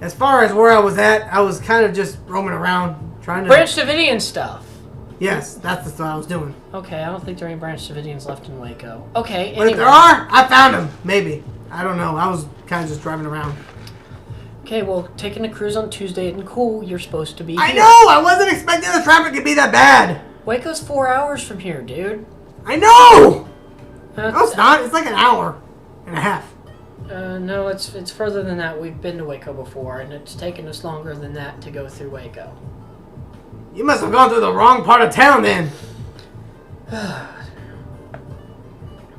as far as where I was at, I was kind of just roaming around trying to. Branch Davidian stuff. Yes, that's what I was doing. Okay, I don't think there are any Branch Davidians left in Waco. Okay, but if there are, I found them. Maybe. I don't know. I was kind of just driving around. Okay, well, taking a cruise on Tuesday isn't cool. You're supposed to be I here. know! I wasn't expecting the traffic to be that bad. Waco's 4 hours from here, dude. I know! No, it's not. It's like an hour and a half. No, it's further than that. We've been to Waco before, and it's taken us longer than that to go through Waco. You must have gone through the wrong part of town then.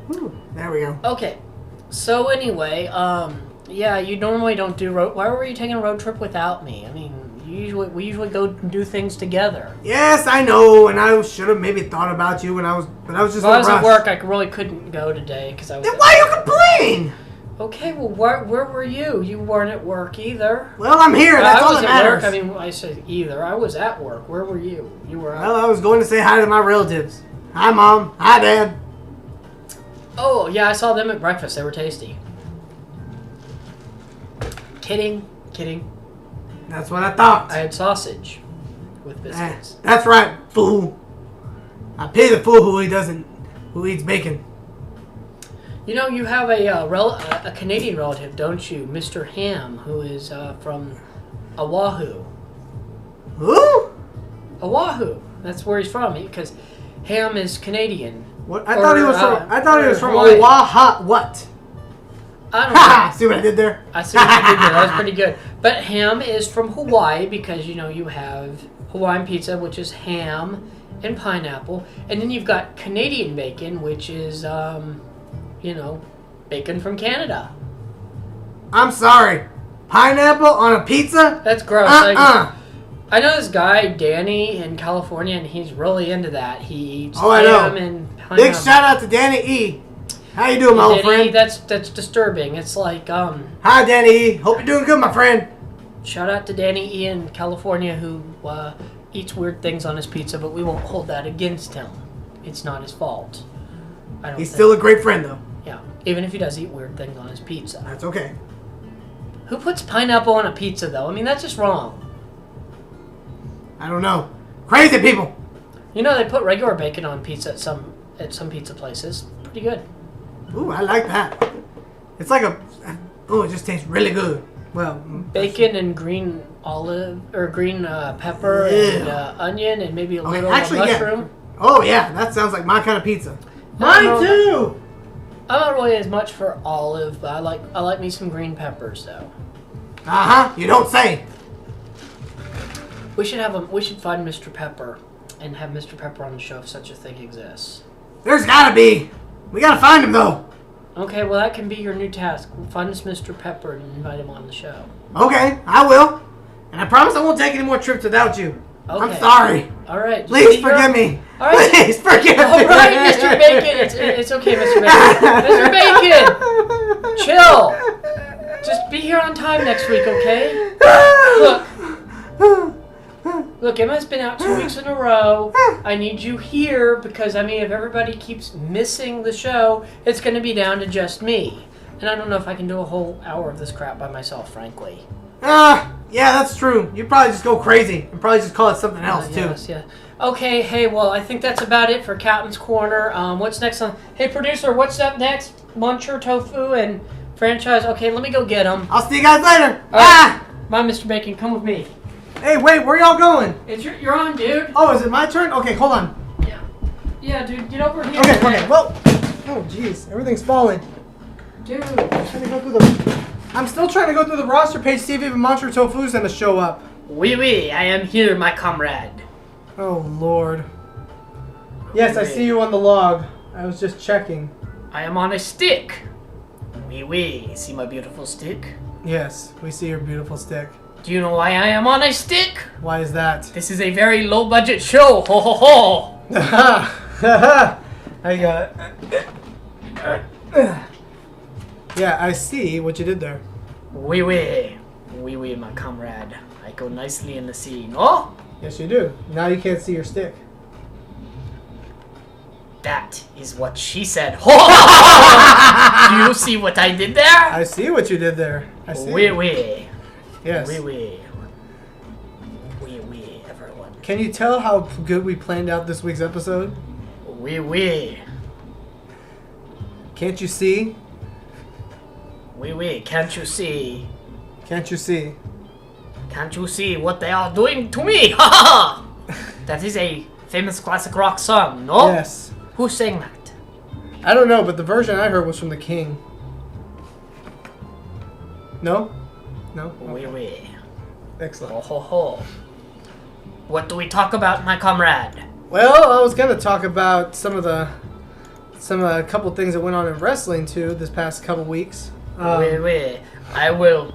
Whew, there we go. Okay, so anyway, yeah, you normally don't do road. Why were you taking a road trip without me? I mean, we usually go and do things together. Yes, I know, and I should have maybe thought about you when I was just. While I was at work, I really couldn't go today because I was. Then why you complain? Okay, well, where were you? You weren't at work either. Well, I'm here. That's all that matters. I mean, I said either. I was at work. Where were you? You were. Well, I was going to say hi to my relatives. Hi, Mom. Hi, Dad. Oh yeah, I saw them at breakfast. They were tasty. Kidding. That's what I thought. I had sausage with biscuits. That's right, fool. I pay the fool who eats bacon. You know, you have a Canadian relative, don't you, Mr. Ham, who is from Oahu. Who? Oahu. That's where he's from, because Ham is Canadian. What? I thought he was from Hawaii. Oahu. What? I don't know. See what I did there? I see what you did there. That was pretty good. But Ham is from Hawaii because, you know, you have Hawaiian pizza, which is ham and pineapple. And then you've got Canadian bacon, which is, you know, bacon from Canada. I'm sorry. Pineapple on a pizza? That's gross. I know this guy, Danny, in California, and he's really into that. He eats ham and pineapple. Big shout out to Danny E. How you doing, my old friend? That's disturbing. It's like, Hi, Danny E. Hope you're doing good, my friend. Shout out to Danny E. in California who eats weird things on his pizza, but we won't hold that against him. It's not his fault. He's still a great friend, though. Yeah, even if he does eat weird things on his pizza. That's okay. Who puts pineapple on a pizza, though? I mean, that's just wrong. I don't know. Crazy people. You know, they put regular bacon on pizza at some pizza places. Pretty good. Ooh, I like that. It's like it just tastes really good. Well, bacon and green olive or green pepper and onion and maybe a little mushroom. Yeah. Oh yeah, that sounds like my kind of pizza. Mine too. I'm not really as much for olive, but I like me some green peppers though. You don't say. We should find Mr. Pepper and have Mr. Pepper on the show if such a thing exists. There's gotta be. We gotta find him though. Okay, well, that can be your new task. Find us Mr. Pepper and invite him on the show. Okay, I will. And I promise I won't take any more trips without you. Okay. I'm sorry. All right. Please forgive me. All right. Please forgive me. All right, Mr. Bacon. It's okay, Mr. Bacon. Mr. Bacon, chill. Just be here on time next week, okay? Look, Emma's been out 2 weeks in a row. I need you here because, I mean, if everybody keeps missing the show, it's going to be down to just me. And I don't know if I can do a whole hour of this crap by myself, frankly. Yeah, that's true. You'd probably just go crazy and probably just call it something else, too. Yes, yeah. Okay, hey, well, I think that's about it for Captain's Corner. What's next on... Hey, producer, what's up next? Muncher, Tofu, and Franchize. Okay, let me go get them. I'll see you guys later. Bye, Mr. Bacon. Come with me. Hey, wait, where y'all going? You're on, dude. Oh, is it my turn? Okay, hold on. Yeah. Yeah, dude, get over here. Okay, well... Oh, jeez, everything's falling. Dude. I'm still trying to go through the roster page, see if even Mantra Tofu's gonna show up. Oui, I am here, my comrade. Oh, Lord. Yes, I see you on the log. I was just checking. I am on a stick. Oui, see my beautiful stick? Yes, we see your beautiful stick. Do you know why I am on a stick? Why is that? This is a very low-budget show. Ho, ho, ho. I got it. Yeah, I see what you did there. Oui, my comrade. I go nicely in the scene. Oh? Yes, you do. Now you can't see your stick. That is what she said. Do you see what I did there? I see what you did there. I see. Oui. Yes. Oui, everyone. Can you tell how good we planned out this week's episode? Oui. Can't you see? Oui, can't you see? Can't you see? Can't you see what they are doing to me? Ha ha! That is a famous classic rock song, no? Yes. Who sang that? I don't know, but the version I heard was from the King. No? No? Okay. Oui. Excellent. Ho. What do we talk about, my comrade? Well, I was gonna talk about a couple things that went on in wrestling too this past couple weeks. Oui. I will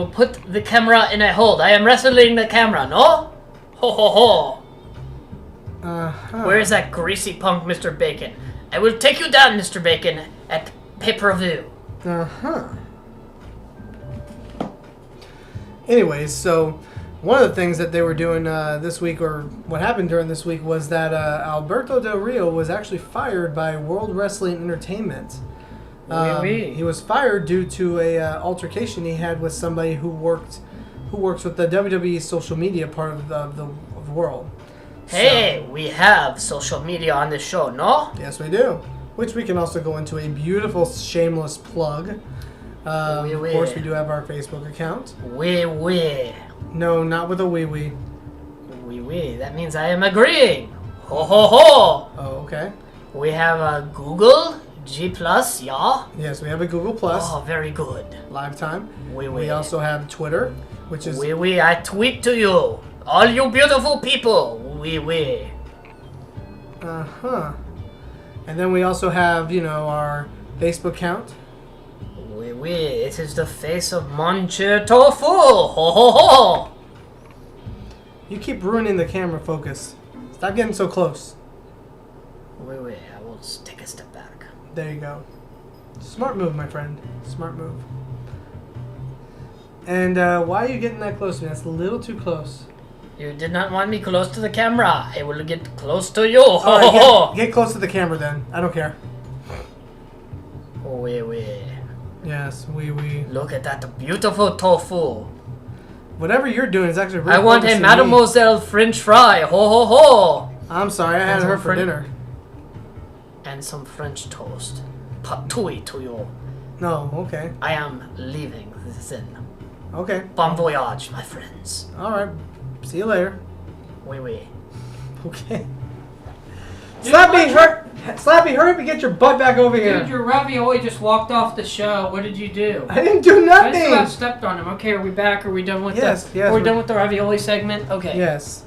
put the camera in a hold. I am wrestling the camera, no? Ho. Where is that greasy punk, Mr. Bacon? I will take you down, Mr. Bacon, at pay-per-view. Anyways, so one of the things that they were doing this week, or what happened during this week, was that Alberto Del Rio was actually fired by World Wrestling Entertainment. He was fired due to a altercation he had with somebody who works with the WWE social media part of the world. Hey, we have social media on this show, no? Yes, we do. Which we can also go into a beautiful shameless plug. Of course, we do have our Facebook account. Oui. No, not with a wee. Oui. That means I am agreeing. Ho. Oh, okay. We have a Google G+, yeah? Yes, we have a Google+. Oh, very good. Live time. Oui. We also have Twitter, which is... Oui, I tweet to you. All you beautiful people. Oui. And then we also have, our Facebook account. Oui. It is the face of Muncher Tofu. Ho. You keep ruining the camera focus. Stop getting so close. Oui. I will take a step back. There you go. Smart move, my friend. Smart move. And why are you getting that close to me? That's a little too close. You did not want me close to the camera. I will get close to you. Ho. Right, get close to the camera then. I don't care. Oui. Yes, we. Look at that beautiful tofu. Whatever you're doing is actually really I want a Mademoiselle French fry. Ho. I'm sorry, I had her for dinner. And some French toast. Patouille to you. No, okay. I am leaving this in. Okay. Bon voyage, my friends. Alright. See you later. Oui. Okay. Slappy, hurry up and get your butt back over here. Dude, your ravioli just walked off the show. What did you do? I didn't do nothing. I just about stepped on him. Okay, are we back? Are we done with Yes, are we done with the ravioli segment? Okay. Yes.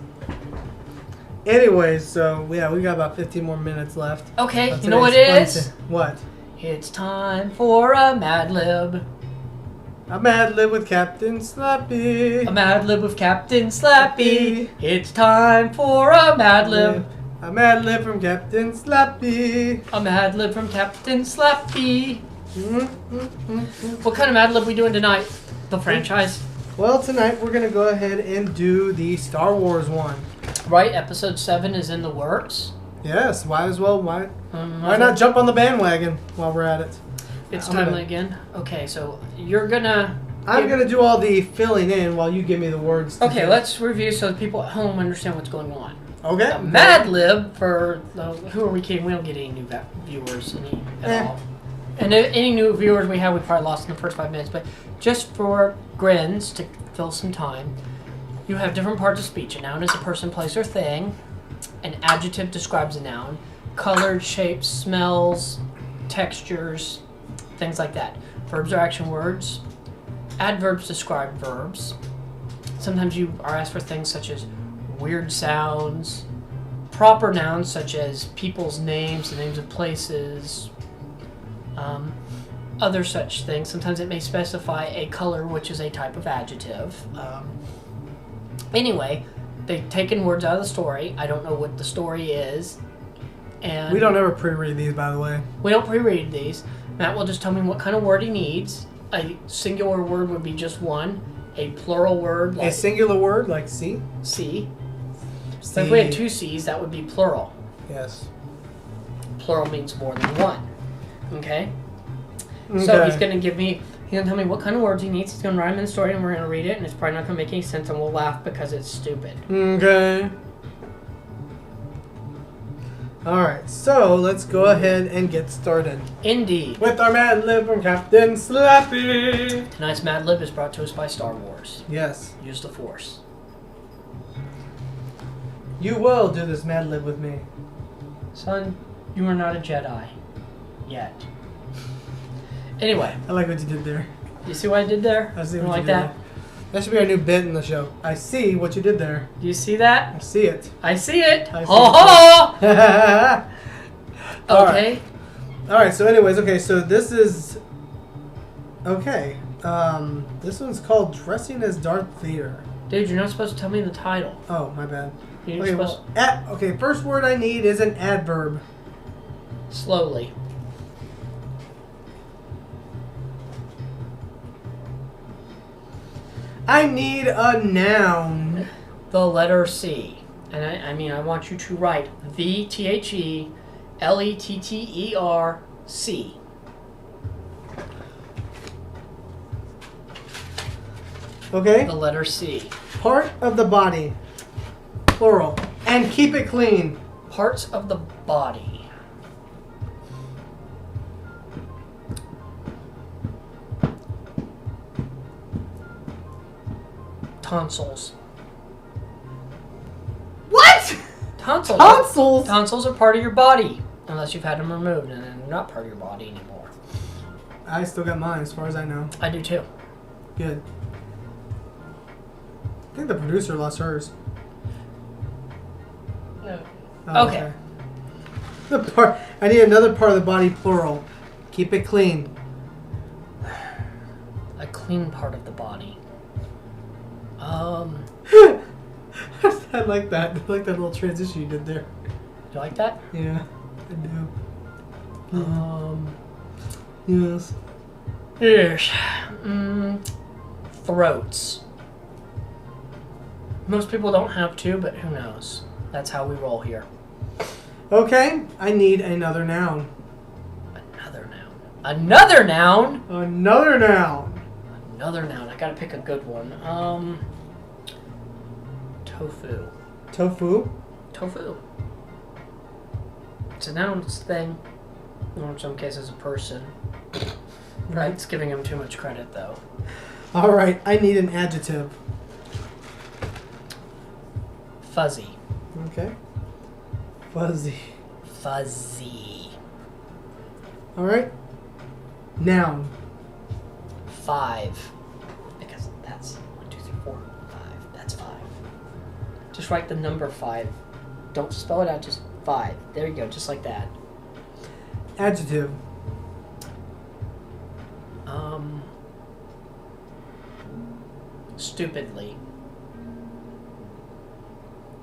Anyways, so yeah, we got about 15 more minutes left. Okay, you know what it is? What? It's time for a Mad Lib. A Mad Lib with Captain Slappy. A Mad Lib with Captain Slappy. It's time for a Mad Lib. A Mad Lib from Captain Slappy. A Mad Lib from Captain Slappy. What kind of Mad Lib we doing tonight? The franchise? Well, tonight we're going to go ahead and do the Star Wars one. Right, episode 7 is in the works. Yes, why not jump on the bandwagon while we're at it? It's timely again. Okay, so you're gonna... I'm gonna do all the filling in while you give me the words. Okay, let's review so the people at home understand what's going on. Okay. A Mad Lib for who are we kidding? We don't get any new viewers at all. And any new viewers we have, we probably lost in the first 5 minutes. But just for grins to fill some time, you have different parts of speech. A noun is a person, place, or thing. An adjective describes a noun. Colors, shapes, smells, textures, things like that. Verbs are action words. Adverbs describe verbs. Sometimes you are asked for things such as weird sounds. Proper nouns such as people's names, the names of places, other such things. Sometimes it may specify a color, which is a type of adjective. Anyway, they've taken words out of the story. I don't know what the story is. And we don't ever pre-read these, by the way. We don't pre-read these. Matt will just tell me what kind of word he needs. A singular word would be just one. A plural word like... A singular word like C? C. So if we had 2 C's, that would be plural. Yes. Plural means more than one. Okay? So he's going to tell me what kind of words he needs. He's going to write them in the story, and we're going to read it, and it's probably not going to make any sense, and we'll laugh because it's stupid. Okay. Alright, so let's go ahead and get started. Indeed. With our Mad Lib from Captain Slappy. Tonight's Mad Lib is brought to us by Star Wars. Yes. Use the Force. You will do this Mad Lib with me. Son, you are not a Jedi. Yet. Anyway. I like what you did there. You see what I did there? I see you what like you did that? there. That should be our new bit in the show. I see what you did there. Do you see that? I see it. I see it. I see Ho it. ho! Okay. Alright, so anyways, okay, so this is... Okay. This one's called Dressing as Darth Vader. Dude, you're not supposed to tell me the title. Oh, my bad. You're Okay, supposed okay, first word I need is an adverb. Slowly. I need a noun. The letter C. And I want you to write VTHELETTERC. Okay? The letter C. Part of the body. Plural. And keep it clean. Parts of the body. Tonsils. What? Tonsils. Tonsils? Tonsils are part of your body. Unless you've had them removed and then they're not part of your body anymore. I still got mine as far as I know. I do too. Good. I think the producer lost hers. No. Oh, Okay. I need another part of the body, plural. Keep it clean. A clean part of the body. I like that. I like that little transition you did there. Do you like that? Yeah, I do. Yes. Yes. Throats. Most people don't have to, but who knows? That's how we roll here. Okay, I need another noun. Another noun. Another noun? Another noun. Another noun. I gotta pick a good one. Tofu. Tofu. Tofu. It's a noun, it's a thing. Or in some cases, a person. Right? It's giving him too much credit, though. Alright, I need an adjective. Fuzzy. Okay. Fuzzy. Fuzzy. Alright. Noun. 5. Because that's 1, 2, 3, 4, 5. That's 5. Just write the number 5. Don't spell it out, just 5. There you go, just like that. Adjective. stupidly.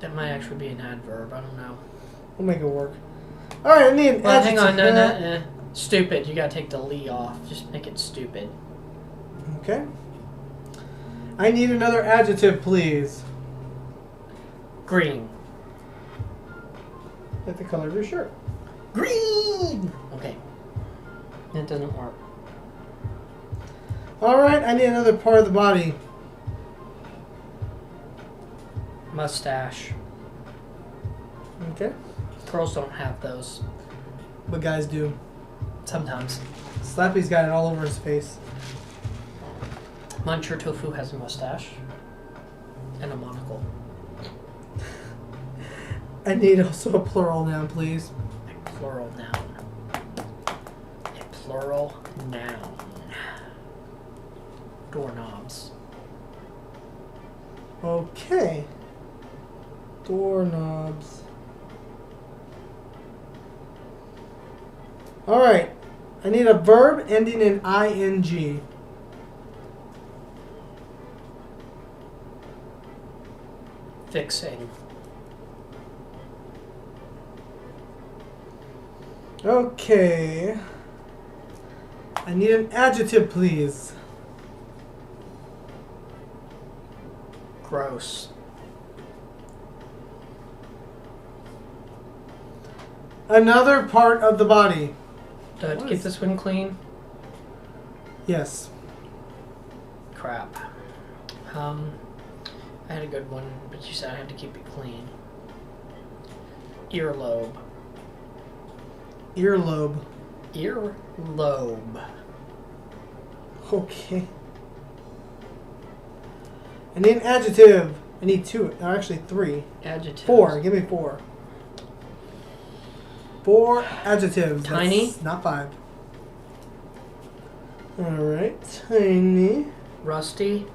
That might actually be an adverb. I don't know. We'll make it work. All right, I need an adjective. Hang on. No. Stupid. You gotta take the "ly" off. Just make it stupid. Okay. I need another adjective, please. Green. Like the color of your shirt. Green! Okay. It doesn't work. Alright, I need another part of the body. Mustache. Okay. Girls don't have those. But guys do. Sometimes. Slappy's got it all over his face. Muncher Tofu has a mustache. And a monocle. I need also a plural noun, please. A plural noun. A plural noun. Doorknobs. Okay. Doorknobs. Alright. I need a verb ending in ing. Fixing. Okay. I need an adjective, please. Gross. Another part of the body. Do I have to keep this one clean? Yes. Crap. I had a good one, but you said I had to keep it clean. Earlobe. Earlobe. Earlobe. Okay. I need an adjective. I need two. Or actually, three. Adjectives. 4. Give me 4. 4 adjectives. Tiny. That's not 5. Alright. Tiny. Rusty.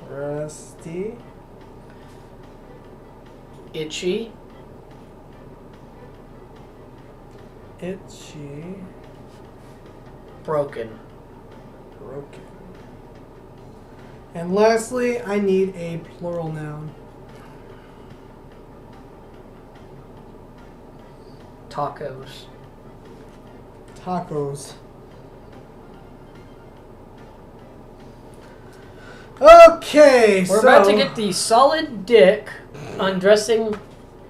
Rusty. Itchy. Itchy. Broken. Broken. And lastly, I need a plural noun. Tacos. Tacos. Okay, We're about to get the solid dick undressing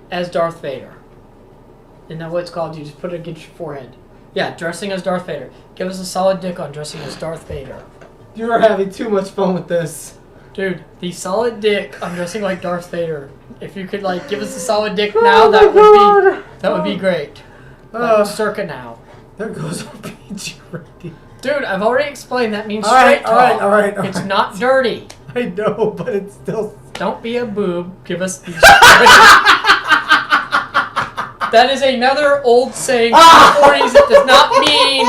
as Darth Vader. Isn't that what it's called? You just put it against your forehead. Yeah, dressing as Darth Vader. Give us a solid dick on dressing as Darth Vader. You are having too much fun with this. Dude, the solid dick on dressing like Darth Vader. If you could like give us a solid dick now, that would be great. Like, circa now. There goes our PG rating. Dude, I've already explained that means straight talk. All right. It's not dirty. I know, but it's still... Don't be a boob. Give us these. That is another old saying from the 40s. It does not mean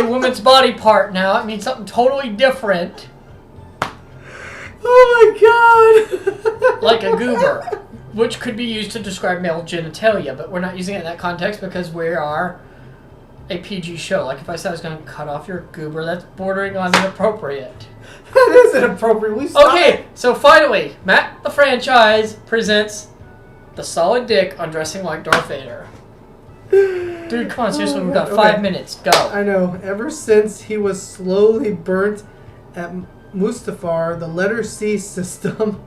a woman's body part now. It means something totally different. Oh my god! Like a goober, which could be used to describe male genitalia, but we're not using it in that context because we are a PG show. Like if I said I was going to cut off your goober, that's bordering on inappropriate. That is inappropriate. Okay, so finally, Matt the Franchise presents the solid dick on dressing like Darth Vader. Dude, come on, seriously, we've got 5 minutes. Go. I know. Ever since he was slowly burnt at Mustafar, the letter C system,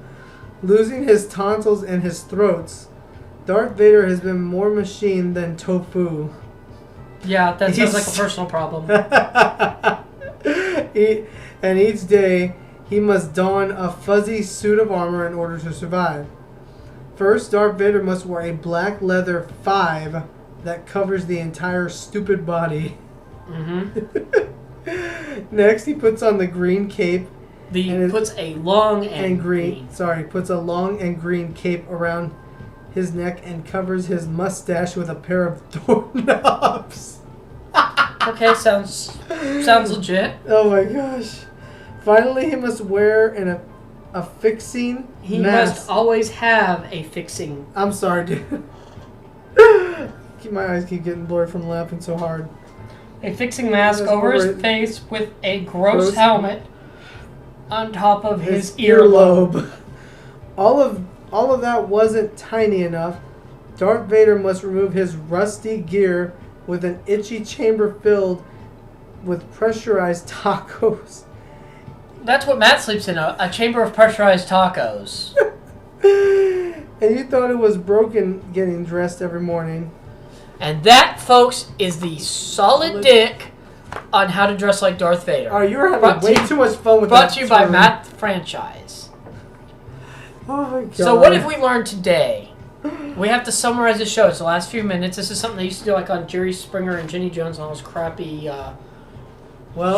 losing his tonsils and his throats, Darth Vader has been more machine than Tofu. Yeah, that sounds like a personal problem. And each day, he must don a fuzzy suit of armor in order to survive. First, Darth Vader must wear a black leather 5 that covers the entire stupid body. Mm-hmm. Next, he puts on the green cape. Puts a long and green. Puts a long and green cape around his neck and covers his mustache with a pair of doorknobs. Okay, sounds legit. Oh my gosh. Finally, he must wear a fixing He mask. must always have a fixing. I'm sorry, dude. My eyes keep getting blurred from laughing so hard. A fixing mask over his face with a gross helmet on top of his earlobe. All of that wasn't tiny enough. Darth Vader must remove his rusty gear with an itchy chamber filled with pressurized tacos. That's what Matt sleeps in, a chamber of pressurized tacos. And you thought it was broken getting dressed every morning. And that, folks, is the solid dick on how to dress like Darth Vader. Oh, you're having way too much fun with that. Brought to you by Matt Franchize. Oh my god. So what have we learned today? We have to summarize the show. It's the last few minutes. This is something they used to do like on Jerry Springer and Jenny Jones and all those crappy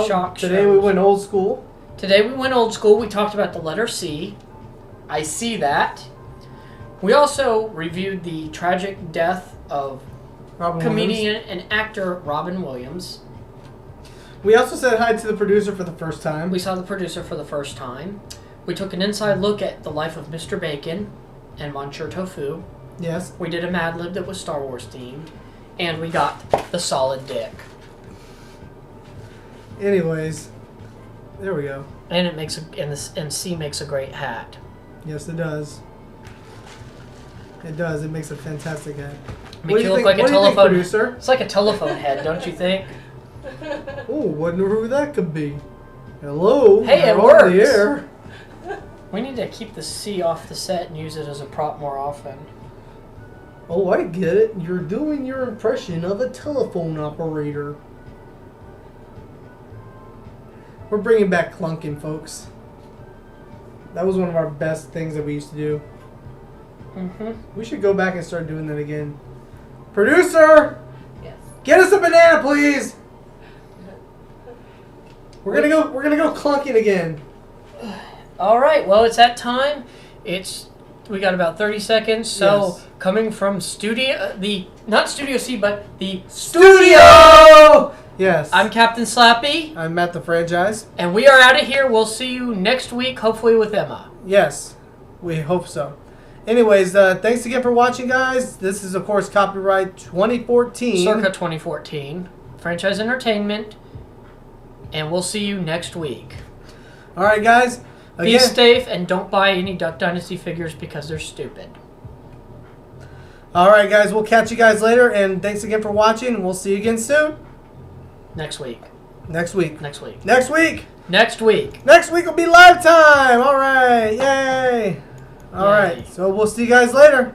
shock today shows. we went old school. Today we went old school. We talked about the letter C. I see that. We also reviewed the tragic death of comedian and actor Robin Williams. We also said hi to the producer for the first time. We saw the producer for the first time. We took an inside look at the life of Mr. Bacon and Monsieur Tofu. Yes. We did a Mad Lib that was Star Wars themed. And we got the solid dick. Anyways, there we go. And it makes and C makes a great hat. Yes, it does. It does. It makes a fantastic hat. Makes you look like a telephone producer. It's like a telephone head, don't you think? Oh, wonder who that could be. Hello. Hey, it works. The air. We need to keep the C off the set and use it as a prop more often. Oh, I get it. You're doing your impression of a telephone operator. We're bringing back clunking, folks. That was one of our best things that we used to do. We should go back and start doing that again. Producer! Yes. Get us a banana, please! We're gonna go clunking again. All right. Well, it's that time. We got about 30 seconds. So yes. Coming from not Studio C, but the studio. Yes. I'm Captain Slappy. I'm Matt the Franchise. And we are out of here. We'll see you next week, hopefully with Emma. Yes, we hope so. Anyways, thanks again for watching, guys. This is, of course, copyright 2014. Circa 2014. Franchize Entertainment. And we'll see you next week. All right, guys. Again, be safe and don't buy any Duck Dynasty figures because they're stupid. All right, guys. We'll catch you guys later. And thanks again for watching. We'll see you again soon. Next week. Next week. Next week. Next week. Next week. Next week will be live time. All right. Yay. All right. So we'll see you guys later.